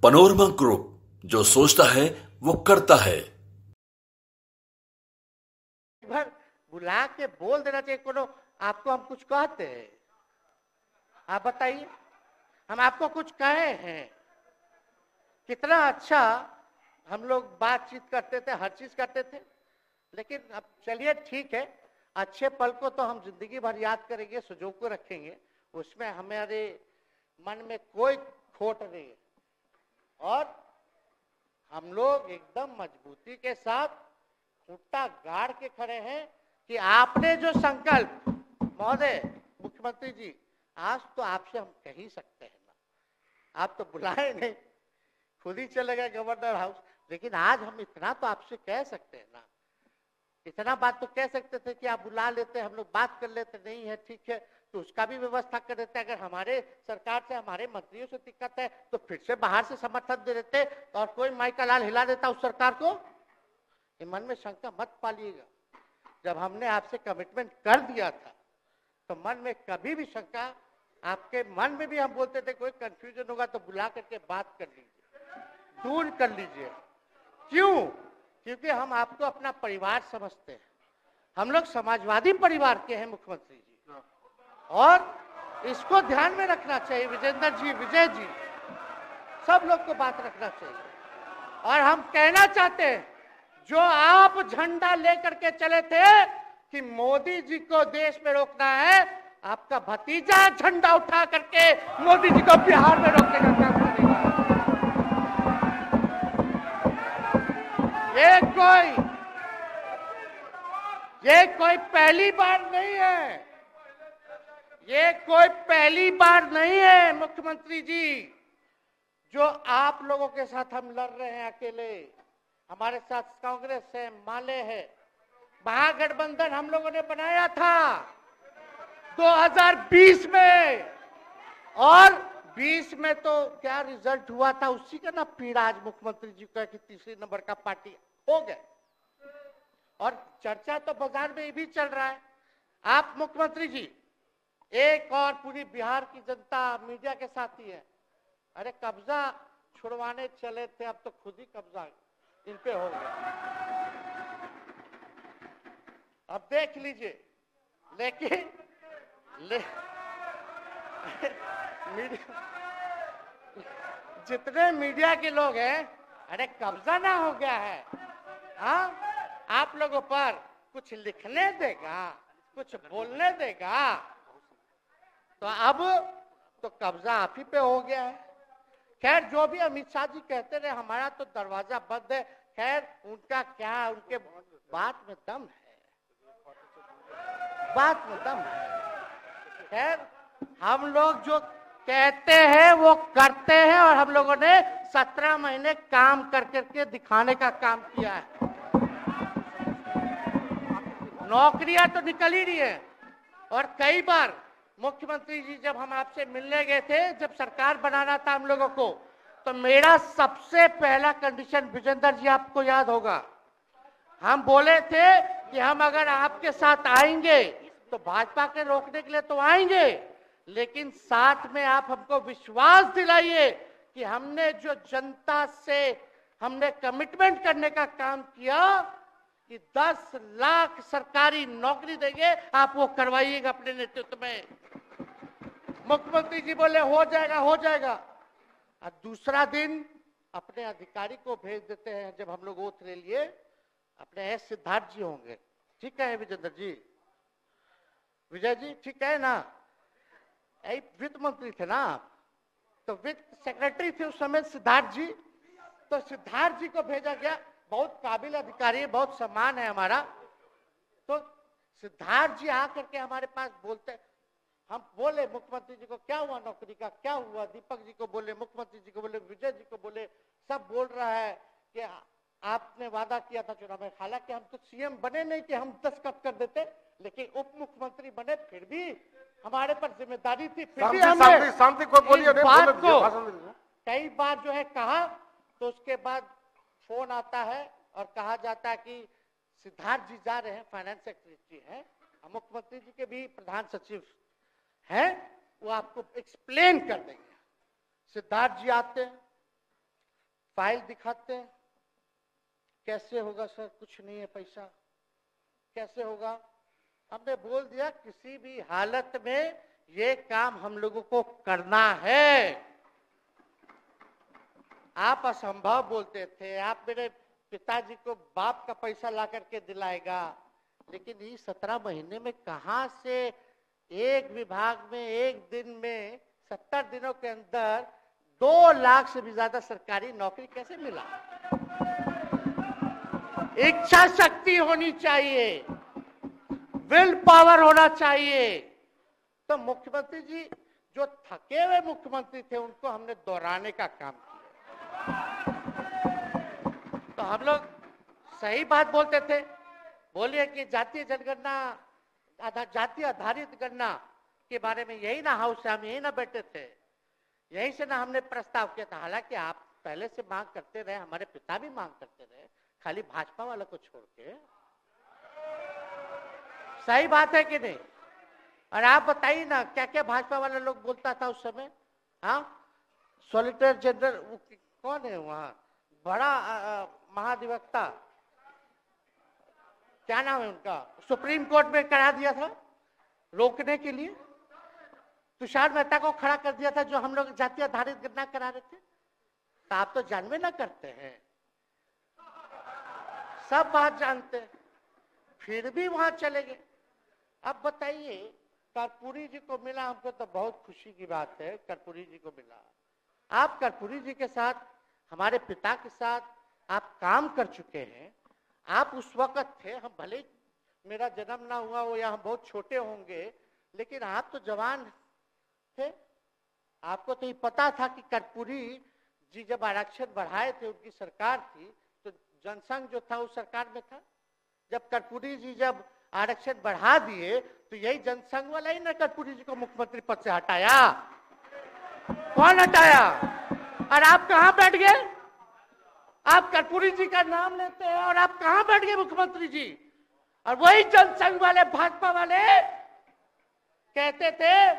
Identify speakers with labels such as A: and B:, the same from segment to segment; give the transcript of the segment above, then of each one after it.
A: Panorama group, जो सोचता है वो करता है।
B: बुला के बोल देना चाहिए कोनो आपको हम कुछ कहते हैं, आप बताइए, हम आपको कुछ कहे हैं? कितना अच्छा हम लोग बातचीत करते थे, हर चीज करते थे। लेकिन अब चलिए ठीक है, अच्छे पल को तो हम जिंदगी भर याद करेंगे, सुजो को रखेंगे, उसमें हमारे मन में कोई खोट नहीं है। और हम लोग एकदम मजबूती के साथ खूंटा गाड़ के खड़े हैं कि आपने जो संकल्प, महोदय मुख्यमंत्री जी, आज तो आपसे हम कह ही सकते हैं ना, आप तो बुलाए नहीं, खुद ही चले गए गवर्नर हाउस, लेकिन आज हम इतना तो आपसे कह सकते हैं ना, इतना बात तो कह सकते थे कि आप बुला लेते, हम लोग बात कर लेते, नहीं है ठीक है तो उसका भी व्यवस्था कर देते। अगर हमारे सरकार से, हमारे मंत्रियों से दिक्कत है तो फिर से बाहर से समर्थन दे देते और कोई माई का लाल हिला देता उस सरकार को। ये मन में शंका मत पालिएगा, जब हमने आपसे कमिटमेंट कर दिया था तो मन में कभी भी शंका, आपके मन में भी हम बोलते थे कोई कंफ्यूजन होगा तो बुला करके बात कर लीजिए, दूर कर लीजिए। क्यों? क्योंकि हम आपको अपना परिवार समझते हैं, हम लोग समाजवादी परिवार के हैं मुख्यमंत्री जी, और इसको ध्यान में रखना चाहिए। विजेंद्र जी, विजय जी, सब लोग को बात रखना चाहिए। और हम कहना चाहते हैं, जो आप झंडा लेकर के चले थे कि मोदी जी को देश में रोकना है, आपका भतीजा झंडा उठा करके मोदी जी को बिहार में रोकने का काम करेगा। ये कोई पहली बार नहीं है, ये कोई पहली बार नहीं है मुख्यमंत्री जी, जो आप लोगों के साथ हम लड़ रहे हैं अकेले। हमारे साथ कांग्रेस है, माले है, महागठबंधन हम लोगों ने बनाया था 2020 में, और 20 में तो क्या रिजल्ट हुआ था उसी का ना पीड़ा आज मुख्यमंत्री जी का कि तीसरे नंबर का पार्टी हो गए। और चर्चा तो बाजार में ये भी चल रहा है, आप मुख्यमंत्री जी एक और पूरी बिहार की जनता मीडिया के साथ ही है, अरे कब्जा छुड़वाने चले थे, अब तो खुद ही कब्जा इन पे हो गया। अब देख लीजिए, लेकिन जितने मीडिया के लोग हैं, अरे कब्जा ना हो गया है, हाँ आप लोगों पर कुछ लिखने देगा, कुछ बोलने देगा, तो अब तो कब्जा आप ही पे हो गया है। खैर जो भी अमित शाह जी कहते रहे हमारा तो दरवाजा बंद है, खैर उनका क्या, उनके बात में दम है, बात में दम है। खैर हम लोग जो कहते हैं वो करते हैं, और हम लोगों ने 17 महीने काम कर करके दिखाने का काम किया है। नौकरियां तो निकल ही रही है, और कई बार मुख्यमंत्री जी जब हम आपसे मिलने गए थे, जब सरकार बनाना था हम लोगों को, तो मेरा सबसे पहला कंडीशन, विजेंद्र जी आपको याद होगा, हम बोले थे कि हम अगर आपके साथ आएंगे तो भाजपा के रोकने के लिए तो आएंगे, लेकिन साथ में आप हमको विश्वास दिलाइए कि हमने जो जनता से हमने कमिटमेंट करने का काम किया कि 10 लाख सरकारी नौकरी देंगे, आप वो करवाइएगा अपने नेतृत्व में। मुख्यमंत्री जी बोले हो जाएगा, हो जाएगा। और दूसरा दिन अपने अधिकारी को भेज देते हैं, जब हम लोग ओथ ले लिए, अपने एस सिद्धार्थ जी होंगे, ठीक है विजेंद्र जी, विजय जी ठीक है ना, वित्त मंत्री थे ना, तो वित्त सेक्रेटरी थे उस समय सिद्धार्थ जी, तो सिद्धार्थ जी को भेजा गया, बहुत काबिल अधिकारी है, बहुत सम्मान है हमारा। तो सिद्धार्थ जी आकर के हमारे पास बोलते, हम बोले मुख्यमंत्री जी को क्या हुआ नौकरी का, क्या हुआ, दीपक जी को बोले, मुख्यमंत्री जी को बोले, विजय जी को बोले, सब बोल रहा है कि आपने वादा किया था चुनाव में। हालांकि हम तो सीएम बने नहीं कि हम दस्तखत कर देते, लेकिन उप मुख्यमंत्री बने, फिर भी हमारे पर जिम्मेदारी थी, फिर भी हमने
C: शांति को बोलिए,
B: बात को कई बार जो है कहा। तो उसके बाद फोन आता है और कहा जाता है कि सिद्धार्थ जी जा रहे हैं, फाइनेंस सेक्रेटरी हैं, मुख्यमंत्री जी के भी प्रधान सचिव हैं, वो आपको एक्सप्लेन कर देंगे। सिद्धार्थ जी आते हैं, फाइल दिखाते हैं, कैसे होगा सर, कुछ नहीं है पैसा, कैसे होगा? हमने बोल दिया किसी भी हालत में ये काम हम लोगों को करना है। आप असंभव बोलते थे, आप मेरे पिताजी को बाप का पैसा ला करके दिलाएगा, लेकिन ये 17 महीने में कहां से एक विभाग में एक दिन में 70 दिनों के अंदर 2 लाख से भी ज्यादा सरकारी नौकरी कैसे मिला? इच्छा शक्ति होनी चाहिए, विल पावर होना चाहिए। तो मुख्यमंत्री जी जो थके हुए मुख्यमंत्री थे उनको हमने दोहराने का काम किया। तो हम लोग सही बात बोलते थे, बोलिए कि जातीय जनगणना, जाति आधारित गणना के बारे में यही ना हाउस से हम यही ना बैठे थे, यहीं से ना हमने प्रस्ताव किया था। हालांकि आप पहले से मांग करते रहे, हमारे पिता भी मांग करते रहे, खाली भाजपा वाला को छोड़ के। सही बात है कि नहीं? और आप बताइए ना क्या क्या भाजपा वाला लोग बोलता था उस समय। हाँ, सॉलिसिटर जनरल कौन है वहां, बड़ा महाधिवक्ता, क्या नाम है उनका, सुप्रीम कोर्ट में करा दिया था रोकने के लिए, तुषार मेहता को खड़ा कर दिया था जो हम लोग जाति आधारित गणना करा रहे थे। तो आप तो जानवे ना करते हैं, सब बात जानते हैं, फिर भी वहां चले गए। अब बताइए, कर्पूरी जी को मिला, हमको तो बहुत खुशी की बात है, कर्पूरी जी को मिला। आप कर्पूरी जी के साथ, हमारे पिता के साथ आप काम कर चुके हैं। आप उस वक्त थे, हम भले मेरा जन्म ना हुआ हो या हम बहुत छोटे होंगे, लेकिन आप तो जवान थे। आपको तो ये पता था कि कर्पूरी जी जब आरक्षण बढ़ाए थे, उनकी सरकार थी, तो जनसंघ जो था उस सरकार में था। जब कर्पूरी जी जब आरक्षण बढ़ा दिए तो यही जनसंघ वाला ही ना कर्पूरी जी को मुख्यमंत्री पद से हटाया। कौन हटाया? और आप कहां बैठ गए? आप कर्पूरी जी का नाम लेते हैं और आप कहां बैठ गए मुख्यमंत्री जी? और वही जनसंघ वाले, भाजपा वाले कहते थे,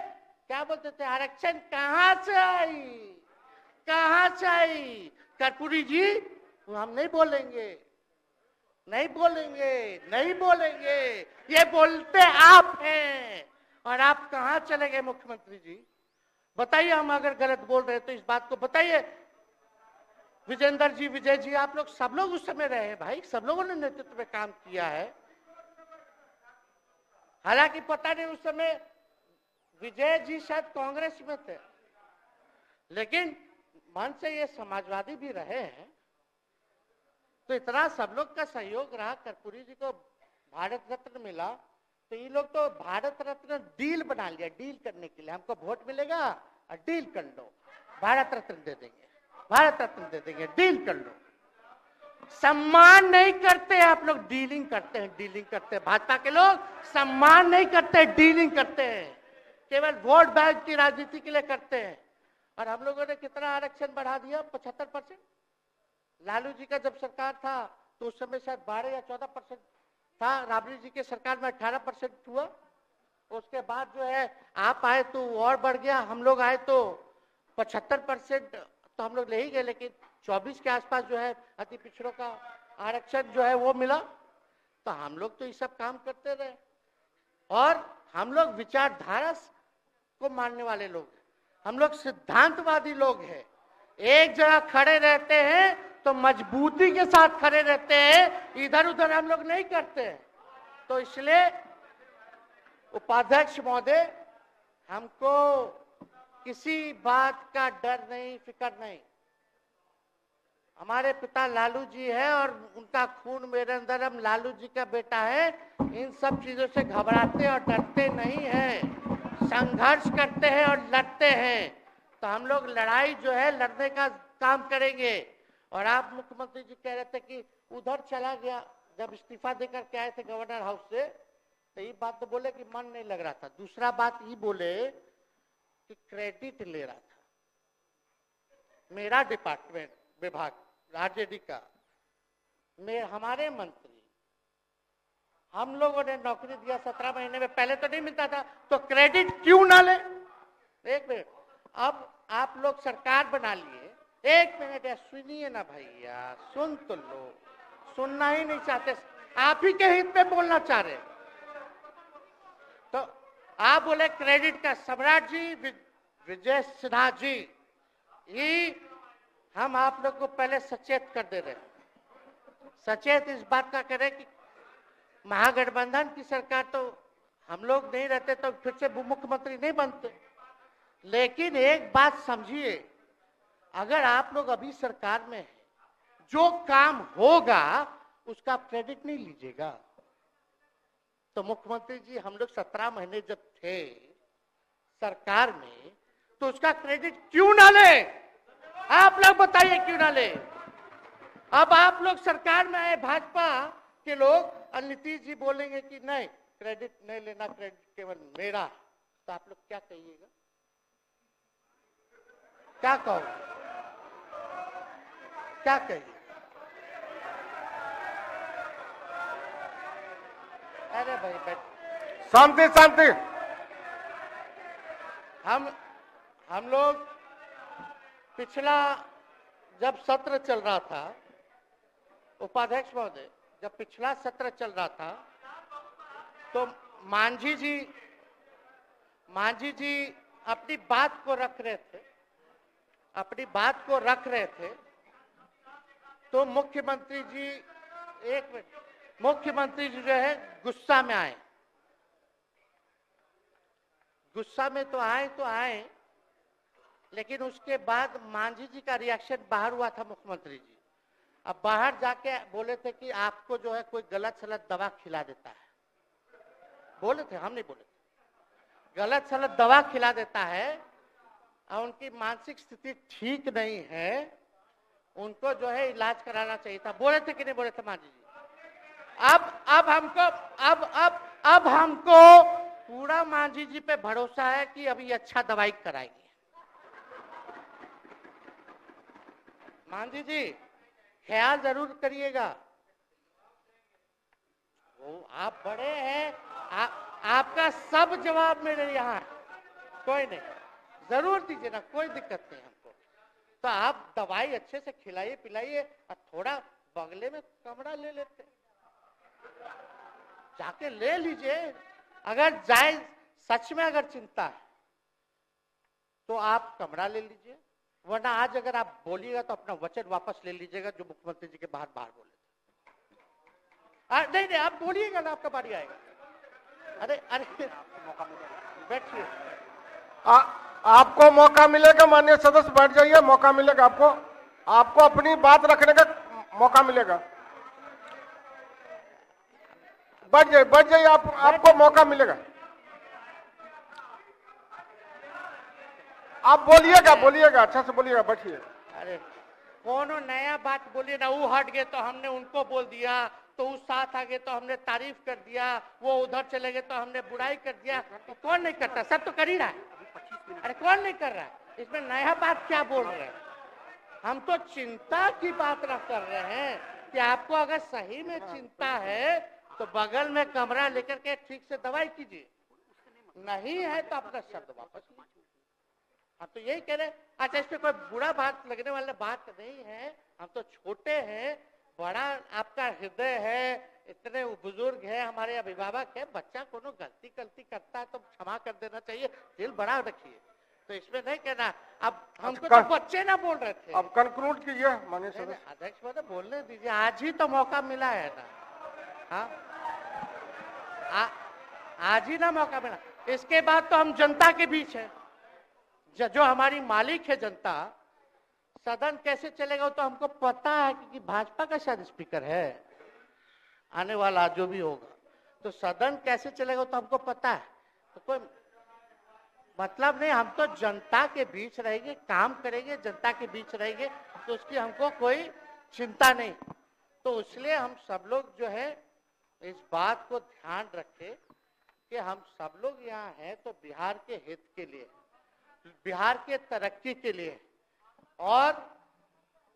B: क्या बोलते थे, आरक्षण कहां से आई, कहां से आई? कर्पूरी जी हम नहीं बोलेंगे, नहीं बोलेंगे, नहीं बोलेंगे, ये बोलते आप हैं। और आप कहां चले गए मुख्यमंत्री जी? बताइए, हम अगर गलत बोल रहे तो इस बात को बताइए। विजेंद्र जी, विजय जी, आप लोग सब लोग उस समय रहे हैं भाई, सब लोगों ने नेतृत्व में काम किया है। हालांकि पता नहीं उस समय विजय जी शायद कांग्रेस में थे, लेकिन मन से ये समाजवादी भी रहे हैं। तो इतना सब लोग का सहयोग रहा, कर्पूरी जी को भारत रत्न मिला, तो ये लोग तो भारत रत्न डील बना लिया, डील करने के लिए, हमको वोट मिलेगा और डील कर लो, भारत रत्न दे देंगे, भारत रत्न दे देंगे, डील कर लो। सम्मान नहीं करते आप लोग, डीलिंग करते हैं, डीलिंग करते हैं। भाजपा के लोग सम्मान नहीं करते, डीलिंग करते हैं, केवल वोट बैंक की राजनीति के लिए करते हैं। और हम लोगों ने कितना आरक्षण बढ़ा दिया, 75%। लालू जी का जब सरकार था तो उस समय शायद 12 या 14% था, राबड़ी जी के सरकार में 18% हुआ। उसके बाद जो है आप आए तो और बढ़ गया, हम लोग आए तो 75% तो हम लोग ले ही गए, लेकिन 24 के आसपास जो है अति पिछड़ों का आरक्षण जो है वो मिला। तो हम लोग तो ये सब काम करते रहे, और हम लोग विचारधारा को मानने वाले लोग हैं, हम लोग सिद्धांतवादी लोग हैं। एक जगह खड़े रहते हैं तो मजबूती के साथ खड़े रहते हैं, इधर उधर हम लोग नहीं करते हैं। तो इसलिए उपाध्यक्ष महोदय, हमको किसी बात का डर नहीं, फिक्र नहीं। हमारे पिता लालू जी है और उनका खून मेरे अंदर, हम लालू जी का बेटा है। इन सब चीजों से घबराते और डरते नहीं हैं, संघर्ष करते हैं और लड़ते हैं। तो हम लोग लड़ाई जो है लड़ने का काम करेंगे। और आप मुख्यमंत्री जी कह रहे थे कि उधर चला गया, जब इस्तीफा देकर के आए थे गवर्नर हाउस से, तो ये बात तो बोले कि मन नहीं लग रहा था। दूसरा बात ये बोले कि क्रेडिट ले रहा था मेरा डिपार्टमेंट, विभाग आरजेडी का, हमारे मंत्री, हम लोगों ने नौकरी दिया 17 महीने में, पहले तो नहीं मिलता था, तो क्रेडिट क्यों ना ले? एक मिनट, अब आप लोग सरकार बना लिए, एक मिनट यार, सुनिए ना भैया, सुन तो लो, सुनना ही नहीं चाहते, आप ही के हित में बोलना चाह रहे। तो आप बोले क्रेडिट का सम्राट जी विजय सिन्हा जी, ये हम आप लोग को पहले सचेत कर दे रहे, सचेत इस बात का करें कि महागठबंधन की सरकार तो हम लोग नहीं रहते तो फिर से मुख्यमंत्री नहीं बनते। लेकिन एक बात समझिए, अगर आप लोग अभी सरकार में हैं, जो काम होगा उसका क्रेडिट नहीं लीजिएगा। तो मुख्यमंत्री जी, हम लोग 17 महीने जब थे सरकार में, तो उसका क्रेडिट क्यों ना ले? आप लोग बताइए क्यों ना ले? अब आप लोग सरकार में आए भाजपा के लोग, और नीतीश जी बोलेंगे कि नहीं क्रेडिट नहीं लेना, क्रेडिट केवल मेरा, तो आप लोग क्या कहिएगा? क्या कहोगे? क्या कहिए? अरे भाई बैठ,
C: शांति शांति।
B: हम लोग पिछला जब सत्र चल रहा था, उपाध्यक्ष महोदय, जब पिछला सत्र चल रहा था तो मांझी जी अपनी बात को रख रहे थे, तो मुख्यमंत्री जी, एक मिनट, मुख्यमंत्री जी जो है गुस्सा में आए, तो आए, लेकिन उसके बाद मांझी जी का रिएक्शन बाहर हुआ था मुख्यमंत्री जी। अब बाहर जाके बोले थे कि आपको जो है कोई गलत सलत दवा खिला देता है, बोले थे, हम नहीं बोले थे, गलत सलत दवा खिला देता है और उनकी मानसिक स्थिति ठीक नहीं है, उनको जो है इलाज कराना चाहिए था, बोले थे कि नहीं बोले थे मांझी जी? अब हमको पूरा मांझी जी पे भरोसा है कि अभी अच्छा दवाई कराएंगे। मांझी जी ख्याल जरूर करिएगा, वो आप बड़े हैं, आपका सब जवाब मेरे यहाँ है, कोई नहीं, जरूर दीजिए ना, कोई दिक्कत नहीं हमको। तो आप दवाई अच्छे से खिलाइए पिलाइए, और थोड़ा बगले में कमरा ले लेते, जाके ले लीजिए। अगर जाए सच में अगर चिंता है तो आप कमरा ले लीजिए, वरना आज अगर आप बोलिएगा तो अपना वचन वापस ले लीजिएगा जो मुख्यमंत्री जी के बाहर बोले थे। नहीं आप बोलिएगा ना, आपका बारी आएगा। अरे मौका मिलेगा, बैठिए,
C: आपको मौका मिलेगा, माननीय सदस्य बैठ जाइए, मौका मिलेगा आपको अपनी बात रखने का मौका मिलेगा। बैठ जाइए, आपको मौका मिलेगा। आप बोलिएगा, अच्छा से बोलिएगा, बैठिए।
B: अरे कोनो नया बात बोलिए ना, वो हट गए तो हमने उनको बोल दिया, तो उस साथ आ गए तो हमने तारीफ कर दिया, वो उधर चले गए तो हमने बुराई कर दिया। तो कौन नहीं करता? सब तो कर ही रहा है। अरे कौन नहीं कर रहा है? इसमें नया बात क्या बोल रहे हैं? हम तो चिंता की बात न कर रहे हैं कि आपको अगर सही में चिंता है तो बगल में कमरा लेकर के ठीक से दवाई कीजिए, नहीं है तो अपना शब्द वापस लीजिए। हम तो यही कह रहे हैं। अच्छा, इसमें कोई बुरा बात लगने वाला बात नहीं है, हम तो छोटे हैं, बड़ा आपका हृदय है, इतने बुजुर्ग है, हमारे अभिभावक है, बच्चा कोनो गलती करता है तो क्षमा कर देना चाहिए, दिल बड़ा रखिए, तो इसमें नहीं कहना। अब हमको तो बच्चे ना बोल रहे थे।
C: अब कंक्लूड कीजिए माननीय सदस्य।
B: अध्यक्ष महोदय बोलने दीजिए, आज ही तो मौका मिला है ना। हाँ, आज ही ना मौका मिला, इसके बाद तो हम जनता के बीच है, जो हमारी मालिक है जनता। सदन कैसे चलेगा तो हमको पता है, क्योंकि भाजपा का शायद स्पीकर है आने वाला जो भी होगा, तो सदन कैसे चलेगा तो हमको पता है, तो कोई मतलब नहीं, हम तो जनता के बीच रहेंगे, काम करेंगे, जनता के बीच रहेंगे, तो उसकी हमको कोई चिंता नहीं। तो इसलिए हम सब लोग जो है इस बात को ध्यान रखें कि हम सब लोग यहाँ हैं तो बिहार के हित के लिए, बिहार के तरक्की के लिए, और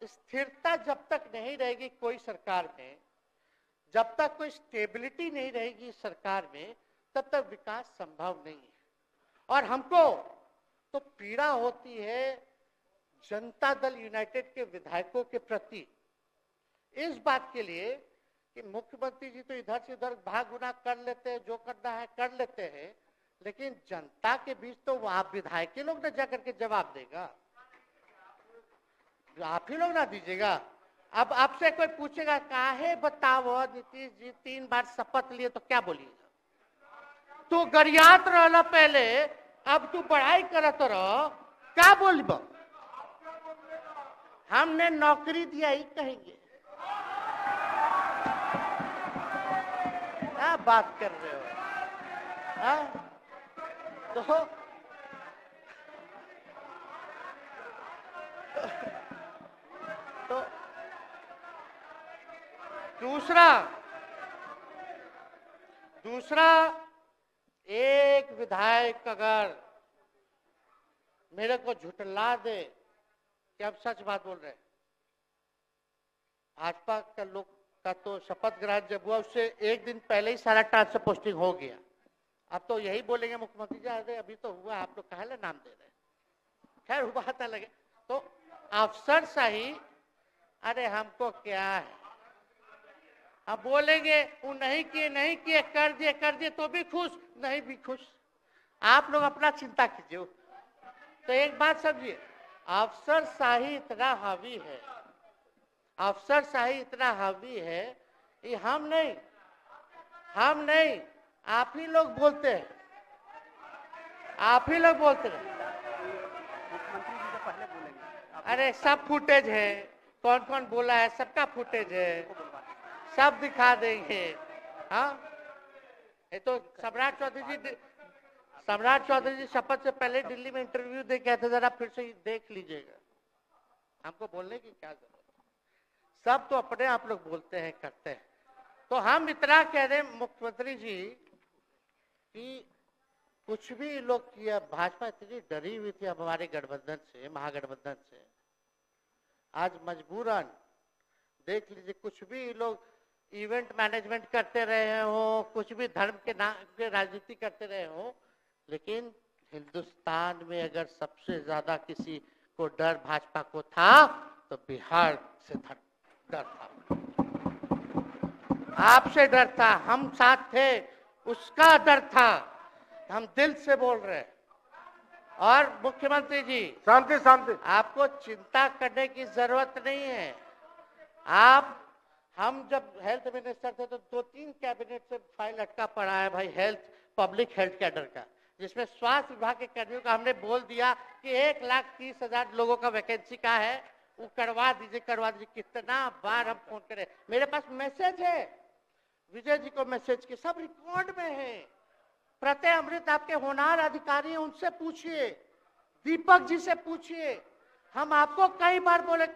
B: स्थिरता जब तक नहीं रहेगी कोई सरकार में, जब तक कोई स्टेबिलिटी नहीं रहेगी सरकार में, तब तक विकास संभव नहीं है। और हमको तो पीड़ा होती है जनता दल यूनाइटेड के विधायकों के प्रति इस बात के लिए कि मुख्यमंत्री जी तो इधर से उधर भाग गुना कर लेते हैं, जो करना है कर लेते हैं, लेकिन जनता के बीच तो वहां विधायक के लोग ना जाकर के जवाब देगा, आप ही लोग ना दीजिएगा। अब आपसे कोई पूछेगा काहे बताओ नीतीश जी 3 बार शपथ लिए, तो क्या बोलिएगा? तू गरियात रहला पहले, अब तू पढ़ाई करत रह, क्या बोलब? हमने नौकरी दिया ही कहेंगे। क्या बात कर रहे हो? हाँ? तो दूसरा एक विधायक अगर मेरे को झुठला दे कि अब सच बात बोल रहे हैं, भाजपा का लोग का तो शपथ ग्रहण जब हुआ उससे एक दिन पहले ही सारा ट्रांसफर पोस्टिंग हो गया। अब तो यही बोलेंगे मुख्यमंत्री जी अरे अभी तो हुआ, आप लोग काहे नाम दे रहे? खैर वो बात अलग है। तो अफसरशाही, अरे हमको क्या है, अब बोलेंगे वो नहीं किए कर दिए तो भी खुश, नहीं भी खुश। आप लोग अपना चिंता कीजिए। तो एक बात समझिए, अफसरशाही इतना हावी है, अफसरशाही इतना हावी है कि हम नहीं आप ही लोग बोलते हैं, आप ही लोग बोलते हैं।
D: मुख्यमंत्री जी से पहले बोलेंगे।
B: अरे सब फुटेज है, कौन कौन बोला है सबका फुटेज है, सब दिखा देंगे। हाँ, ये तो सम्राट चौधरी जी शपथ से पहले दिल्ली में इंटरव्यू दे के आए थे, जरा फिर से देख लीजिएगा। हमको बोलने की क्या जरूरत है? सब तो अपने आप लोग बोलते हैं करते हैं। तो हम इतना कह रहे मुख्यमंत्री जी कि कुछ भी लोग किया, भाजपा इतनी डरी हुई थी अब हमारे गठबंधन से, महागठबंधन से, आज मजबूरन देख लीजिए, कुछ भी लोग इवेंट मैनेजमेंट करते रहे हो, कुछ भी धर्म के नाम के राजनीति करते रहे हो, लेकिन हिंदुस्तान में अगर सबसे ज्यादा किसी को डर भाजपा को था तो बिहार से डर था, आपसे डर था, हम साथ थे उसका डर था। हम दिल से बोल रहे हैं। और मुख्यमंत्री जी
C: शांति शांति,
B: आपको चिंता करने की जरूरत नहीं है। हम जब हेल्थ मिनिस्टर थे तो 2-3 कैबिनेट से फाइल अटका पड़ा है भाई, हेल्थ पब्लिक हेल्थ कैडर का, जिसमें स्वास्थ्य विभाग के कर्मियों का हमने बोल दिया कि 1,30,000 लोगों का वैकेंसी का है, वो करवा दीजिए। कितना बार हम फोन करें, मेरे पास मैसेज है, विजय जी को मैसेज के सब रिकॉर्ड में है। प्रत्यय अमृत आपके होनार अधिकारी हैं, उनसे पूछिए, दीपक जी से पूछिए। हम आपको कई बार बोले,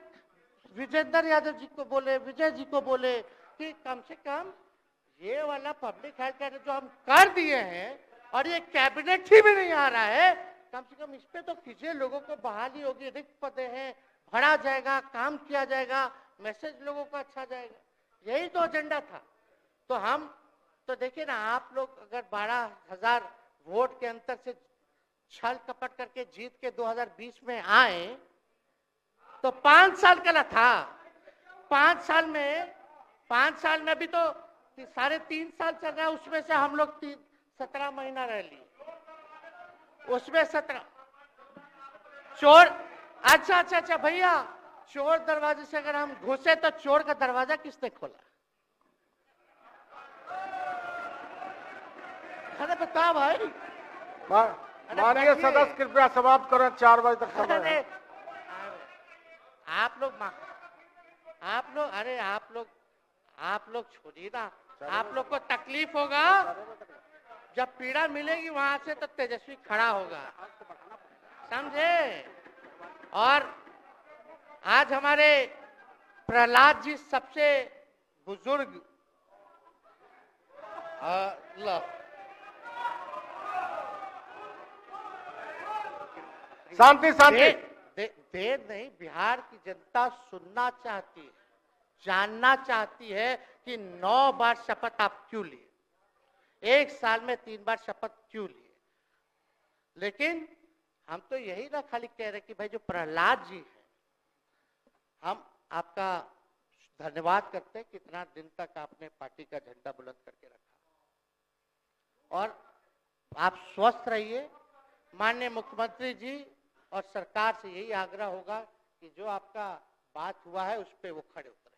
B: विजेंद्र यादव जी को बोले, विजय जी को बोले कि कम से कम ये वाला पब्लिक हेल्थ केयर जो हम कर दिए हैं और ये कैबिनेट ही भी नहीं आ रहा है, कम से कम इस पे तो कीजिए, लोगों को बहाली होगी, रिक्त पदे हैं, भरा जाएगा, काम किया जाएगा, मैसेज लोगों का अच्छा जाएगा। यही तो एजेंडा था। तो हम तो देखिए ना, आप लोग अगर 12,000 वोट के अंतर से छल कपट करके जीत के 2020 में आए तो 5 साल का ना था, 5 साल में भी तो 3.5 साल चल रहा है, उसमें से हम लोग 17 महीना रह लिए, उसमें 17 चोर। अच्छा भैया, चोर दरवाजे से अगर हम घुसे तो चोर का दरवाजा किसने खोला? अरे बता भाई।
C: माननीय सदस्य कृपया समाप्त करें, 4 बजे तक समय है।
B: आप लोग छोड़िए ना, आप लोग को तकलीफ होगा, जब पीड़ा मिलेगी वहां से तो तेजस्वी खड़ा होगा, समझे? और आज हमारे प्रहलाद जी सबसे बुजुर्ग
C: शांति शांति,
B: देर नहीं, बिहार की जनता सुनना चाहती है, जानना चाहती है कि 9 बार शपथ आप क्यों लिए, 1 साल में 3 बार शपथ क्यों लिए। लेकिन हम तो यही ना खाली कह रहे कि भाई जो प्रहलाद जी है, हम आपका धन्यवाद करते हैं कि इतना दिन तक आपने पार्टी का झंडा बुलंद करके रखा और आप स्वस्थ रहिए। माननीय मुख्यमंत्री जी और सरकार से यही आग्रह होगा कि जो आपका बात हुआ है उस पे वो खड़े उतरे।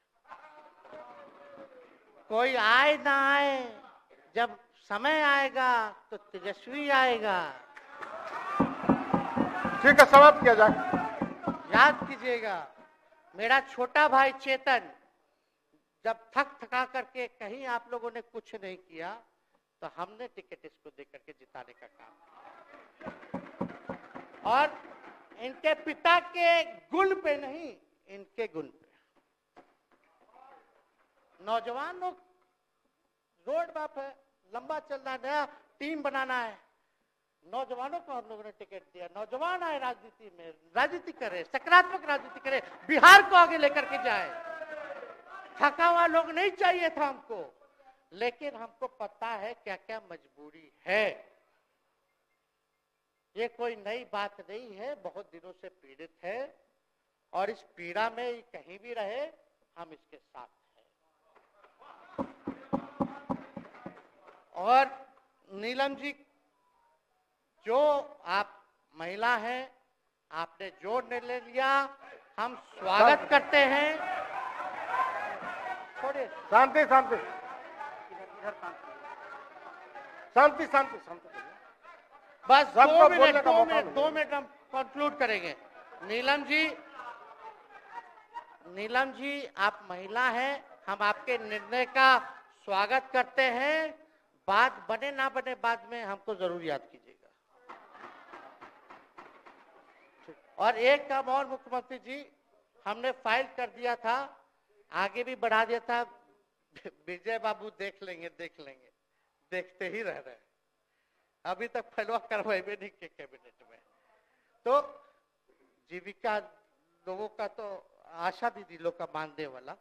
B: कोई आए ना आए, जब समय आएगा तो तेजस्वी आएगा।
C: ठीक है, समाप्त किया जाए।
B: याद कीजिएगा, मेरा छोटा भाई चेतन जब थका करके कहीं आप लोगों ने कुछ नहीं किया तो हमने टिकट इसको देकर के जिताने का काम किया। और इनके पिता के गुण पे नहीं, इनके गुण पे। नौजवान लोग रोड मैप है, लंबा चलना है, नया टीम बनाना है। नौजवानों को हम लोगों ने टिकट दिया, नौजवान आए राजनीति में, राजनीति करे, सकारात्मक राजनीति करे, बिहार को आगे लेकर के जाए। थका हुआ लोग नहीं चाहिए था हमको, लेकिन हमको पता है क्या क्या मजबूरी है। ये कोई नई बात नहीं है, बहुत दिनों से पीड़ित है और इस पीड़ा में कहीं भी रहे हम इसके साथ हैं। और नीलम जी, जो आप महिला हैं, आपने जो निर्णय लिया हम स्वागत करते हैं। छोड़िए,
C: शांति शांति शांति शांति शांति।
B: बस
C: सबको
B: 2
C: बोलने
B: मिनट
C: का
B: 2
C: मौका
B: मिनट 2 मिनट हम कंक्लूड करेंगे। नीलम जी आप महिला हैं, हम आपके निर्णय का स्वागत करते हैं। बात बने ना बने बाद में हमको जरूर याद कीजिएगा। और एक काम और मुख्यमंत्री जी, हमने फाइल कर दिया था, आगे भी बढ़ा दिया था। विजय बाबू देख लेंगे, देखते ही रह रहे हैं। अभी तक फैलवा करवाए भी नहीं के कैबिनेट में। तो जीविका लोगों का तो आशा दीदी लोग का मानदेय वाला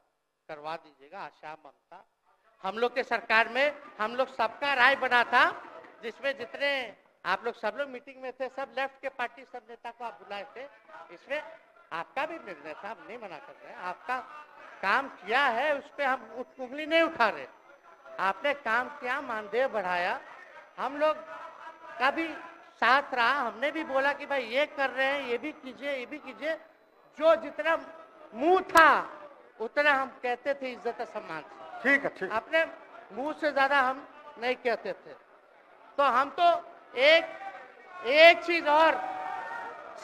B: करवा दीजिएगा। आशा ममता हम लोग के सरकार में हम लोग सबका राय बना था, जिसमें जितने आप लोग सब लोग मीटिंग में थे, सब लेफ्ट के पार्टी सब नेता को आप बुलाए थे। इसमें आपका भी निर्णय था, हम नहीं मना कर रहे हैं। आपका काम किया है, उस पर हम उंगली नहीं उठा रहे। आपने काम किया, मानदेय बढ़ाया, हम लोग का भी साथ रहा। हमने भी बोला कि भाई ये कर रहे हैं, ये भी कीजिए, ये भी कीजिए। जो जितना मुंह था उतना हम कहते थे इज्जत सम्मान से।
C: ठीक है, ठीक।
B: अपने मुंह से ज्यादा हम नहीं कहते थे। तो हम तो एक चीज और,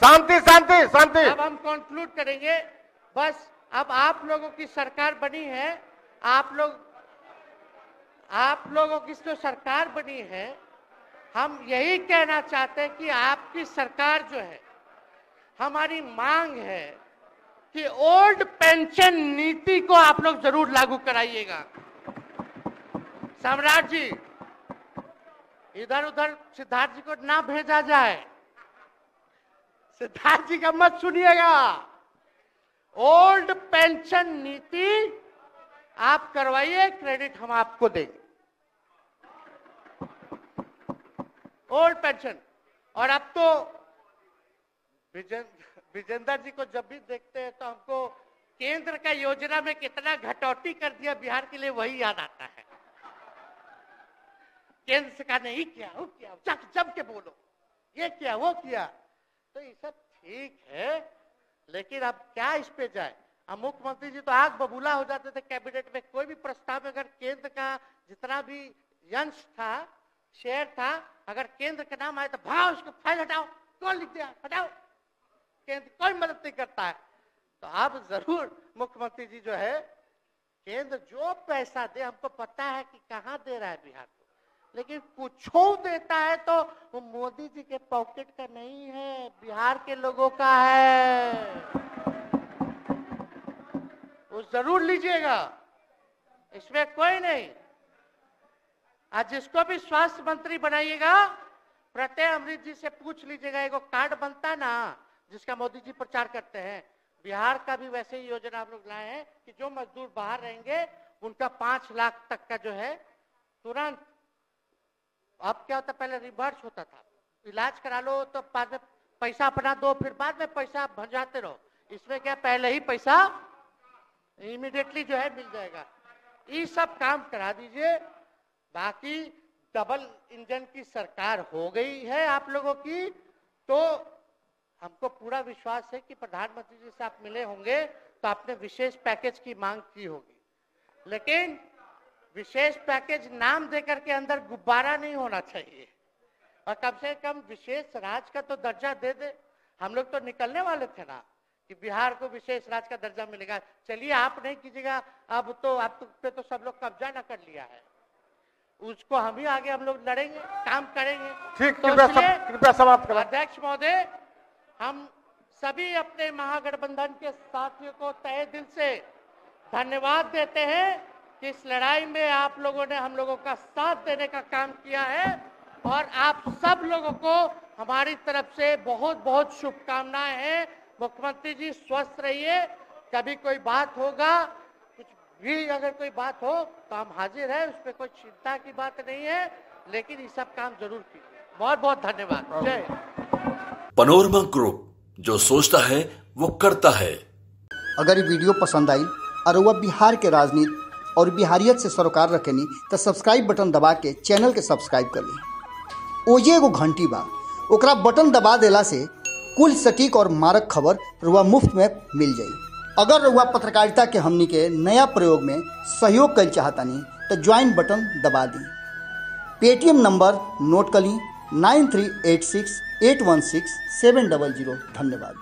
C: शांति शांति शांति।
B: अब हम कंक्लूड करेंगे। बस अब आप लोगों की सरकार बनी है, आप लोगों की जो सरकार बनी है, हम यही कहना चाहते हैं कि आपकी सरकार जो है, हमारी मांग है कि ओल्ड पेंशन नीति को आप लोग जरूर लागू कराइएगा। सम्राट जी, इधर उधर सिद्धार्थ जी को ना भेजा जाए। सिद्धार्थ जी का मत सुनिएगा। ओल्ड पेंशन नीति आप करवाइए, क्रेडिट हम आपको देंगे। Old pension. और अब तो विजेंद्र जी को जब भी देखते हैं तो हमको केंद्र का योजना में कितना घटौती कर दिया बिहार के लिए, वही याद आता है। केंद्र सरकार ने ये किया, वो किया, जब के बोलो, ये किया, वो किया। तो ये सब ठीक है, लेकिन अब क्या इस पे जाए। अब मुख्यमंत्री जी तो आग बबूला हो जाते थे कैबिनेट में। कोई भी प्रस्ताव में अगर केंद्र का जितना भी अंश था, शेयर था, अगर केंद्र का नाम आए तो भाव उसको फाइल हटाओ, कौन लिख दिया, हटाओ। केंद्र कोई मदद नहीं करता है। तो अब जरूर मुख्यमंत्री जी जो है, केंद्र जो पैसा दे, हमको पता है कि कहां दे रहा है बिहार को, लेकिन कुछ देता है तो वो मोदी जी के पॉकेट का नहीं है, बिहार के लोगों का है। वो जरूर लीजिएगा, इसमें कोई नहीं। आज जिसको भी स्वास्थ्य मंत्री बनाइएगा, प्रत्यय अमृत जी से पूछ लीजिएगा। एगो कार्ड बनता ना, जिसका मोदी जी प्रचार करते हैं, बिहार का भी वैसे ही योजना हम लोग लाए हैं कि जो मजदूर बाहर रहेंगे उनका 5 लाख तक का जो है तुरंत। अब क्या होता, पहले रिवर्स होता था, इलाज करा लो तो बाद में पैसा अपना दो, फिर बाद में पैसा भंजाते रहो। इसमें क्या, पहले ही पैसा इमीडिएटली जो है मिल जाएगा। ये सब काम करा दीजिए। बाकी डबल इंजन की सरकार हो गई है आप लोगों की, तो हमको पूरा विश्वास है कि प्रधानमंत्री जी से आप मिले होंगे तो आपने विशेष पैकेज की मांग की होगी, लेकिन विशेष पैकेज नाम देकर के अंदर गुब्बारा नहीं होना चाहिए, और कम से कम विशेष राज्य का तो दर्जा दे दे। हम लोग तो निकलने वाले थे ना कि बिहार को विशेष राज्य का दर्जा मिलेगा। चलिए आप नहीं कीजिएगा, अब तो आप पे तो सब लोग कब्जा न कर लिया है, उसको हम ही आगे हम लोग लड़ेंगे, काम करेंगे।
C: ठीक,
B: तो
C: कृपया समाप्त करें।
B: अध्यक्ष महोदय, हम सभी अपने महागठबंधन के साथियों को तहे दिल से धन्यवाद देते हैं कि इस लड़ाई में आप लोगों ने हम लोगों का साथ देने का काम किया है, और आप सब लोगों को हमारी तरफ से बहुत बहुत शुभकामनाएं हैं। मुख्यमंत्री जी स्वस्थ रहिए, कभी कोई बात होगा, कुछ भी अगर कोई बात हो तो हम हाजिर हैं, उसमें कोई चिंता की बात नहीं है, लेकिन ये सब काम जरूर कीजिए। बहुत बहुत धन्यवाद। जय हिंद।
A: पनोरमा ग्रुप, जो सोचता है वो करता है।
E: अगर ये वीडियो पसंद आई और वह बिहार के राजनीति और बिहारियत से सरोकार रखेनी तो सब्सक्राइब बटन दबा के चैनल के सब्सक्राइब कर ली। ओजे एगो घंटी बा, ओकरा बटन दबा देला से कुल सटीक और मारक खबर रुआ मुफ्त में मिल जाई। अगर रुआ पत्रकारिता के हमनी के नया प्रयोग में सहयोग कर चाहतानी तो ज्वाइन बटन दबा दी। पेटीएम नंबर नोट कर ली 9386816700। धन्यवाद।